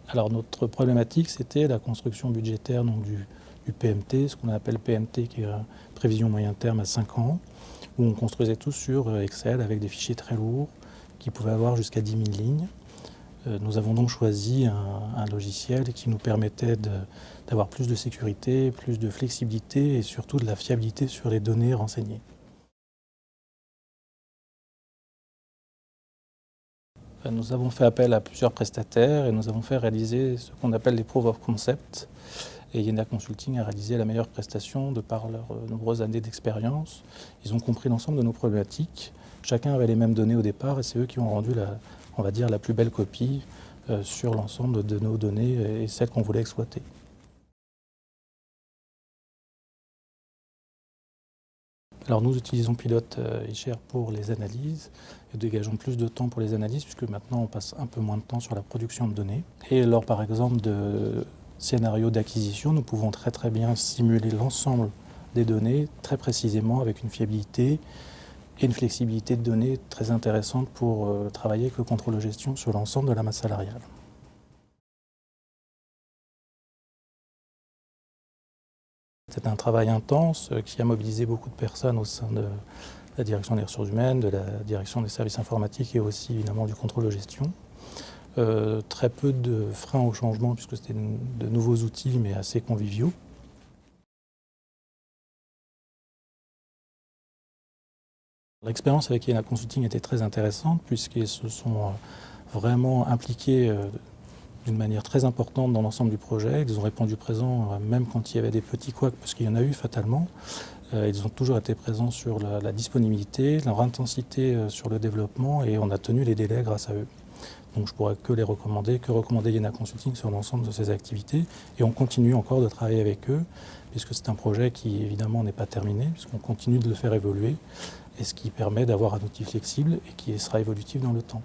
Alors notre problématique, c'était la construction budgétaire donc, du PMT, ce qu'on appelle PMT, qui est prévision moyen terme à 5 ans, où on construisait tout sur Excel avec des fichiers très lourds qui pouvaient avoir jusqu'à 10 000 lignes. Nous avons donc choisi un logiciel qui nous permettait d'avoir plus de sécurité, plus de flexibilité et surtout de la fiabilité sur les données renseignées. Nous avons fait appel à plusieurs prestataires et nous avons fait réaliser ce qu'on appelle les Proof of Concept. Et Yena Consulting a réalisé la meilleure prestation de par leurs nombreuses années d'expérience. Ils ont compris l'ensemble de nos problématiques. Chacun avait les mêmes données au départ et c'est eux qui ont rendu on va dire, la plus belle copie sur l'ensemble de nos données et celles qu'on voulait exploiter. Alors nous utilisons Pilote eShare pour les analyses et dégageons plus de temps pour les analyses puisque maintenant on passe un peu moins de temps sur la production de données. Et lors par exemple de scénarios d'acquisition, nous pouvons très bien simuler l'ensemble des données très précisément avec une fiabilité et une flexibilité de données très intéressante pour travailler avec le contrôle de gestion sur l'ensemble de la masse salariale. C'est un travail intense qui a mobilisé beaucoup de personnes au sein de la direction des ressources humaines, de la direction des services informatiques et aussi évidemment du contrôle de gestion. Très peu de freins au changement puisque c'était de nouveaux outils mais assez conviviaux. L'expérience avec Yena Consulting était très intéressante puisqu'ils se sont vraiment impliqués d'une manière très importante dans l'ensemble du projet. Ils ont répondu présent même quand il y avait des petits couacs, parce qu'il y en a eu fatalement. Ils ont toujours été présents sur la disponibilité, leur intensité sur le développement et on a tenu les délais grâce à eux. Donc je pourrais que recommander Yena Consulting sur l'ensemble de ces activités et on continue encore de travailler avec eux puisque c'est un projet qui évidemment n'est pas terminé puisqu'on continue de le faire évoluer et ce qui permet d'avoir un outil flexible et qui sera évolutif dans le temps.